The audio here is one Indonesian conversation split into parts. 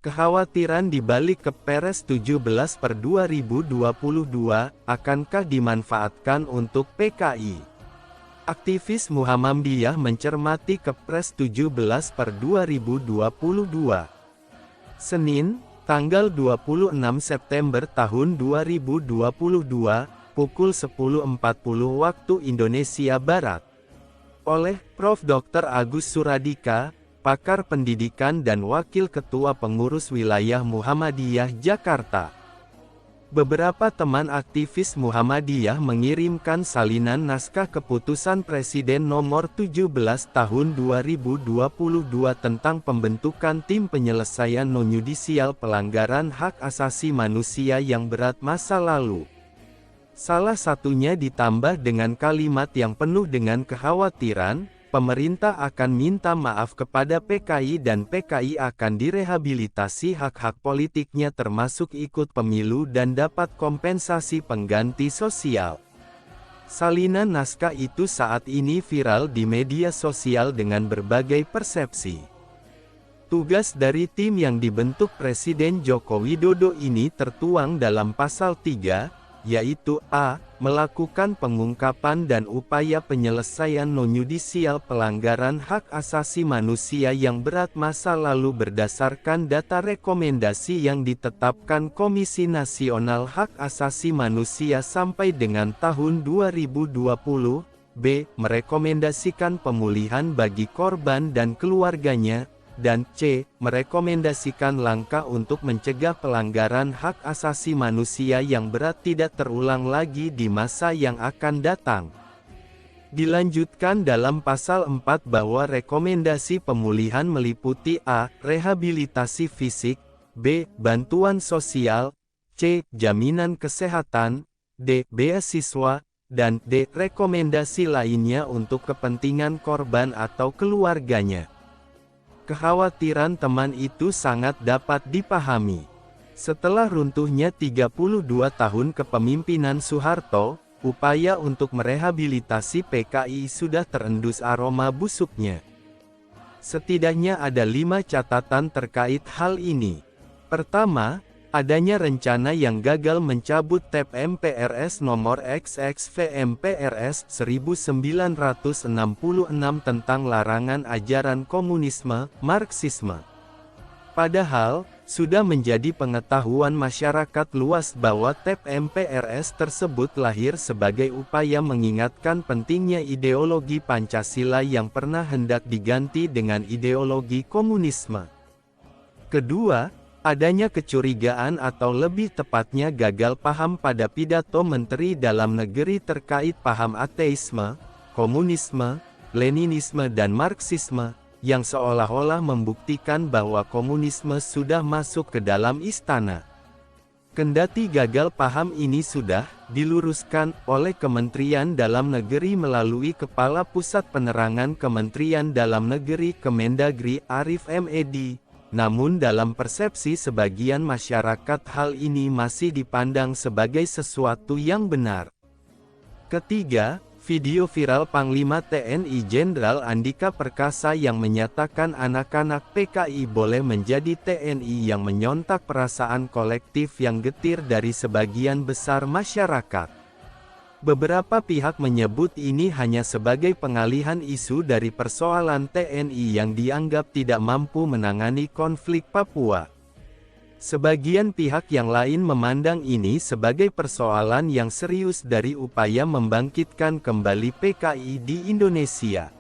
Kekhawatiran di balik Kepres 17 per 2022, akankah dimanfaatkan untuk PKI? Aktivis Muhammadiyah mencermati Kepres 17 per 2022. Senin, tanggal 26 September tahun 2022, pukul 10.40 waktu Indonesia Barat. Oleh Prof. Dr. Agus Suradika, pakar pendidikan dan Wakil Ketua Pengurus Wilayah Muhammadiyah Jakarta. Beberapa teman aktivis Muhammadiyah mengirimkan salinan naskah keputusan Presiden nomor 17 tahun 2022 tentang pembentukan tim penyelesaian non-yudisial pelanggaran hak asasi manusia yang berat masa lalu. Salah satunya ditambah dengan kalimat yang penuh dengan kekhawatiran, pemerintah akan minta maaf kepada PKI dan PKI akan direhabilitasi hak-hak politiknya termasuk ikut pemilu dan dapat kompensasi pengganti sosial. Salinan naskah itu saat ini viral di media sosial dengan berbagai persepsi. Tugas dari tim yang dibentuk Presiden Joko Widodo ini tertuang dalam pasal 3, yaitu a. Melakukan pengungkapan dan upaya penyelesaian non-yudisial pelanggaran hak asasi manusia yang berat masa lalu berdasarkan data rekomendasi yang ditetapkan Komisi Nasional Hak Asasi Manusia sampai dengan tahun 2020, b. Merekomendasikan pemulihan bagi korban dan keluarganya, dan c. Merekomendasikan langkah untuk mencegah pelanggaran hak asasi manusia yang berat tidak terulang lagi di masa yang akan datang. Dilanjutkan dalam pasal 4 bahwa rekomendasi pemulihan meliputi a. Rehabilitasi fisik, b. Bantuan sosial, c. Jaminan kesehatan, d. Beasiswa, dan d. Rekomendasi lainnya untuk kepentingan korban atau keluarganya. Kekhawatiran teman itu sangat dapat dipahami. Setelah runtuhnya 32 tahun kepemimpinan Soeharto, upaya untuk merehabilitasi PKI sudah terendus aroma busuknya. Setidaknya ada 5 catatan terkait hal ini. Pertama, adanya rencana yang gagal mencabut TAP MPRS nomor XX-VMPRS 1966 tentang larangan ajaran komunisme, Marxisme. Padahal, sudah menjadi pengetahuan masyarakat luas bahwa TAP MPRS tersebut lahir sebagai upaya mengingatkan pentingnya ideologi Pancasila yang pernah hendak diganti dengan ideologi komunisme. Kedua, adanya kecurigaan atau lebih tepatnya gagal paham pada pidato Menteri Dalam Negeri terkait paham ateisme, komunisme, Leninisme dan Marxisme, yang seolah-olah membuktikan bahwa komunisme sudah masuk ke dalam istana. Kendati gagal paham ini sudah diluruskan oleh Kementerian Dalam Negeri melalui Kepala Pusat Penerangan Kementerian Dalam Negeri Kemendagri Arief M. Edi, namun dalam persepsi sebagian masyarakat hal ini masih dipandang sebagai sesuatu yang benar. Ketiga, video viral Panglima TNI Jenderal Andika Perkasa yang menyatakan anak-anak PKI boleh menjadi TNI yang menyontak perasaan kolektif yang getir dari sebagian besar masyarakat. Beberapa pihak menyebut ini hanya sebagai pengalihan isu dari persoalan TNI yang dianggap tidak mampu menangani konflik Papua. Sebagian pihak yang lain memandang ini sebagai persoalan yang serius dari upaya membangkitkan kembali PKI di Indonesia.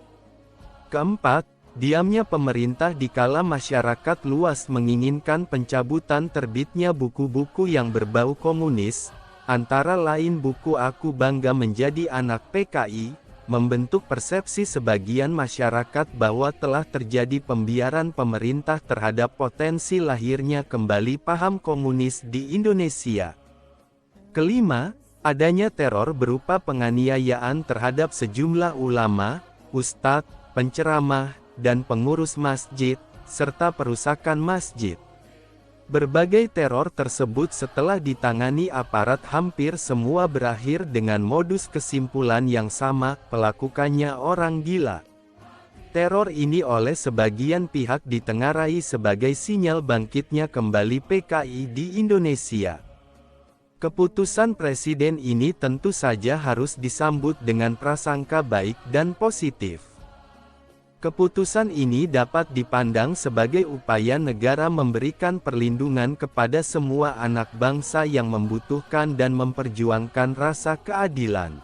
Keempat, diamnya pemerintah dikala masyarakat luas menginginkan pencabutan terbitnya buku-buku yang berbau komunis, antara lain buku Aku Bangga Menjadi Anak PKI, membentuk persepsi sebagian masyarakat bahwa telah terjadi pembiaran pemerintah terhadap potensi lahirnya kembali paham komunis di Indonesia. Kelima, adanya teror berupa penganiayaan terhadap sejumlah ulama, ustadz, penceramah, dan pengurus masjid, serta perusakan masjid. Berbagai teror tersebut setelah ditangani aparat hampir semua berakhir dengan modus kesimpulan yang sama, pelakukannya orang gila. Teror ini oleh sebagian pihak ditengarai sebagai sinyal bangkitnya kembali PKI di Indonesia. Keputusan Presiden ini tentu saja harus disambut dengan prasangka baik dan positif. Keputusan ini dapat dipandang sebagai upaya negara memberikan perlindungan kepada semua anak bangsa yang membutuhkan dan memperjuangkan rasa keadilan.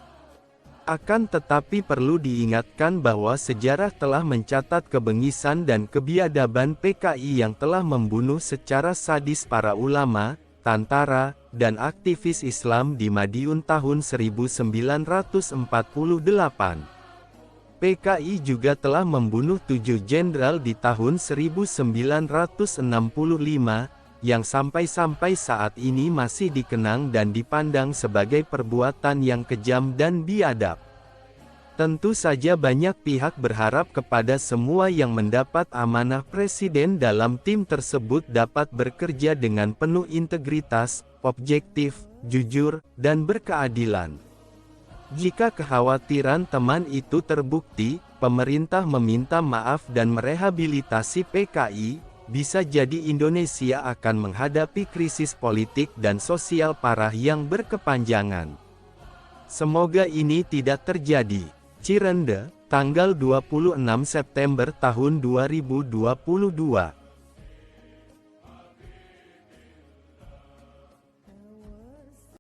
Akan tetapi perlu diingatkan bahwa sejarah telah mencatat kebengisan dan kebiadaban PKI yang telah membunuh secara sadis para ulama, tentara, dan aktivis Islam di Madiun tahun 1948. PKI juga telah membunuh 7 jenderal di tahun 1965, yang sampai-sampai saat ini masih dikenang dan dipandang sebagai perbuatan yang kejam dan biadab. Tentu saja banyak pihak berharap kepada semua yang mendapat amanah Presiden dalam tim tersebut dapat bekerja dengan penuh integritas, objektif, jujur, dan berkeadilan. Jika kekhawatiran teman itu terbukti, pemerintah meminta maaf dan merehabilitasi PKI, bisa jadi Indonesia akan menghadapi krisis politik dan sosial parah yang berkepanjangan. Semoga ini tidak terjadi. Cirende, tanggal 26 September tahun 2022.